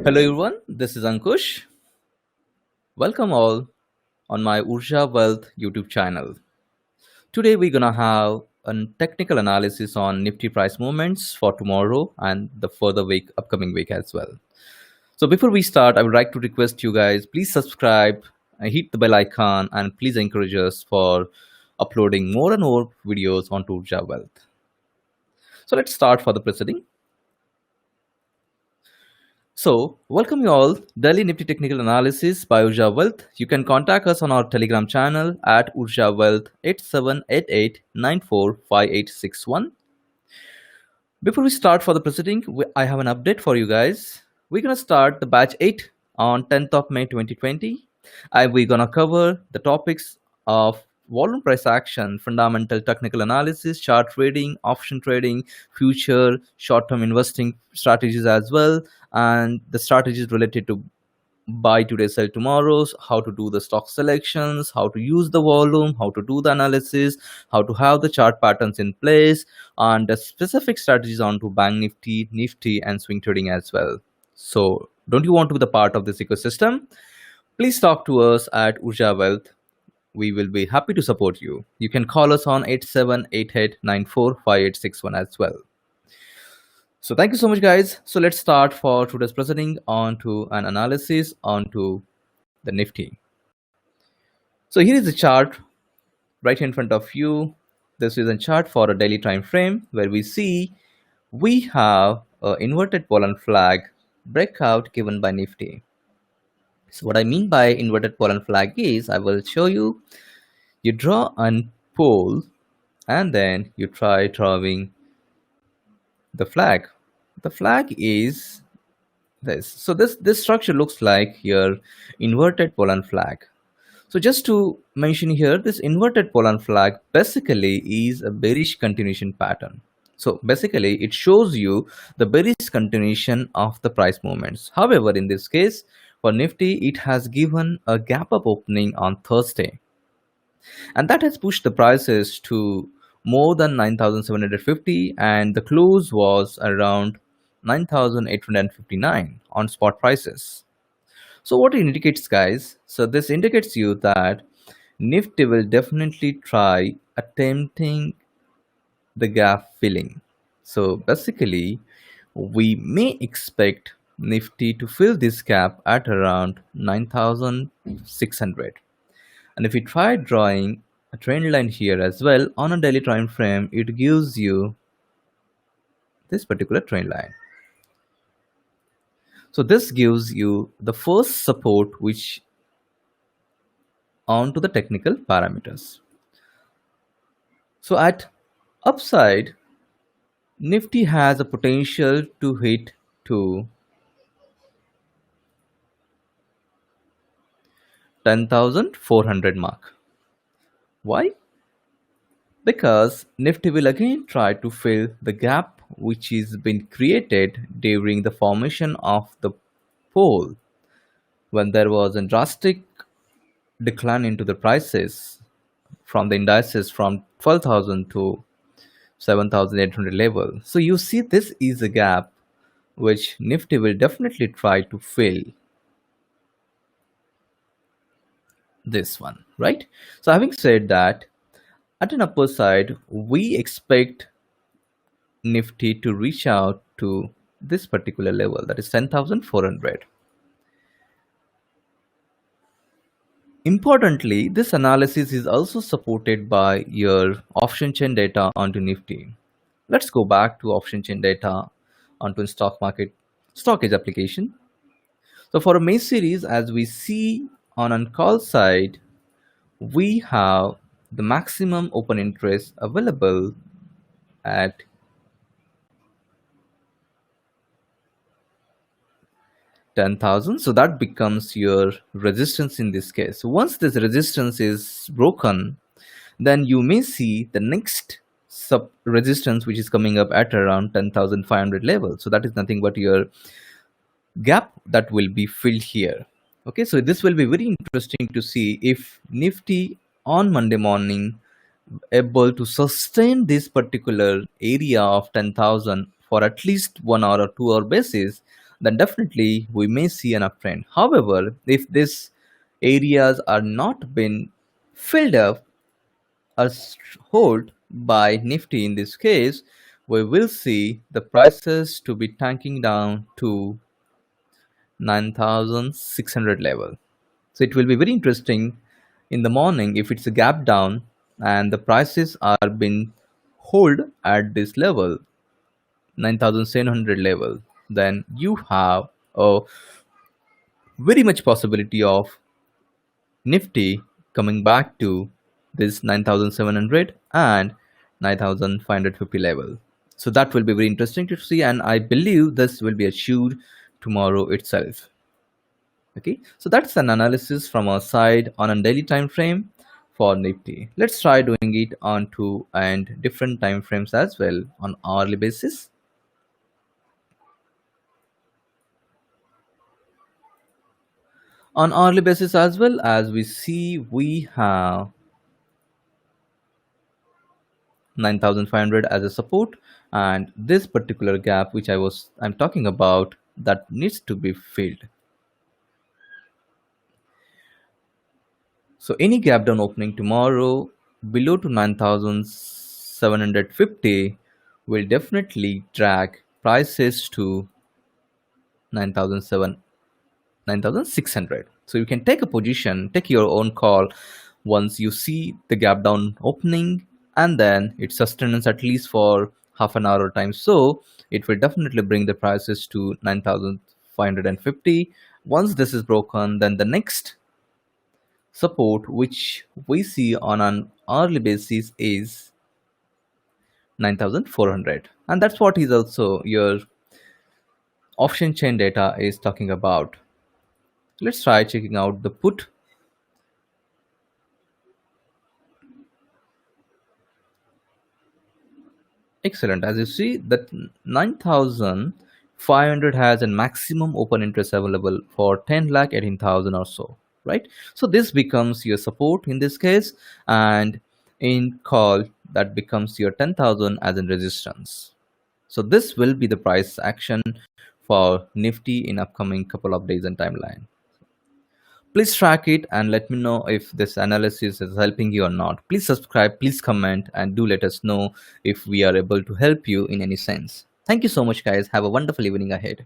Hello everyone, this is Ankush. Welcome all on my Urja Wealth YouTube channel. Today we're gonna have a technical analysis on Nifty price movements for tomorrow and the further week, upcoming week as well. So before we start, I would like to request you guys please subscribe and hit the bell icon and please encourage us for uploading more and more videos onto Urja Wealth. So let's start for the proceeding. So, welcome you all, Daily Nifty Technical Analysis by Urja Wealth. You can contact us on our Telegram channel at Urja Wealth 8788945861. Before we start for the proceeding, I have an update for you guys. We're going to start the batch 8 on 10th of May 2020. And we're going to cover the topics of volume price action, fundamental technical analysis, chart trading, option trading, future, short-term investing strategies as well, and the strategies related to buy today, sell tomorrow's, how to do the stock selections, how to use the volume, how to do the analysis, how to have the chart patterns in place, and the specific strategies onto Bank Nifty, Nifty, and swing trading as well. So, don't you want to be the part of this ecosystem? Please talk to us at Urja Wealth. We will be happy to support you. You can call us on 8788945861 as well. So thank you so much, guys. So let's start for today's proceeding onto an analysis onto the Nifty. So here is the chart right in front of you. This is a chart for a daily time frame where we see we have an inverted pole and flag breakout given by Nifty. So what I mean by inverted pole and flag is, I will show you. You draw a pole and then you try drawing the flag. The flag is this. So this structure looks like your inverted pole and flag. So just to mention here, this inverted pole and flag basically is a bearish continuation pattern. So basically it shows you the bearish continuation of the price movements. However, in this case for Nifty, it has given a gap up opening on Thursday, and that has pushed the prices to more than 9,750, and the close was around 9,859 on spot prices. So what it indicates, guys, so this indicates you that Nifty will definitely try attempting the gap filling. So basically we may expect Nifty to fill this gap at around 9,600. And if we try drawing a trend line here as well on a daily time frame, it gives you this particular trend line. So this gives you the first support which onto the technical parameters. So at upside, Nifty has a potential to hit to 10,400 mark. Why? Because Nifty will again try to fill the gap which is been created during the formation of the pole when there was a drastic decline into the prices from the indices from 12,000 to 7,800 level. So you see this is a gap which Nifty will definitely try to fill. This one, right? So having said that, at an upper side, we expect Nifty to reach out to this particular level, that is 10,400. Importantly, this analysis is also supported by your option chain data onto Nifty. Let's go back to option chain data onto stock market stock edge application. So for a May series, as we see on call side, we have the maximum open interest available at 10,000. So that becomes your resistance in this case. Once this resistance is broken, then you may see the next sub resistance which is coming up at around 10,500 level. So that is nothing but your gap that will be filled here. Okay, so this will be very interesting to see if Nifty on Monday morning able to sustain this particular area of 10,000 for at least 1 hour or 2 hour basis, then definitely we may see an uptrend. However, if these areas are not been filled up or hold by Nifty in this case, we will see the prices to be tanking down to 9,600 level. So it will be very interesting in the morning if it's a gap down and the prices are being hold at this level, 9,700 level, then you have a very much possibility of Nifty coming back to this 9,700 and 9,550 level. So that will be very interesting to see, and I believe this will be achieved tomorrow itself. Okay, so that's an analysis from our side on a daily time frame for Nifty. Let's try doing it on two and different time frames as well on hourly basis. On hourly basis as well, as we see, we have 9,500 as a support, and this particular gap which I'm talking about, that needs to be filled. So any gap down opening tomorrow below to 9,750 will definitely drag prices to 9,600. So you can take a position, take your own call once you see the gap down opening, and then it sustains at least for half an hour time. So it will definitely bring the prices to 9,550. Once this is broken, then the next support which we see on an hourly basis is 9,400, and that's what is also your option chain data is talking about. Let's try checking out the put. Excellent. As you see, that 9,500 has a maximum open interest available for 10 lakh 18,000 or so, right? So this becomes your support in this case, and in call that becomes your 10,000 as in resistance. So this will be the price action for Nifty in upcoming couple of days and timeline. Please track it and let me know if this analysis is helping you or not. Please subscribe, please comment, and do let us know if we are able to help you in any sense. Thank you so much, guys. Have a wonderful evening ahead.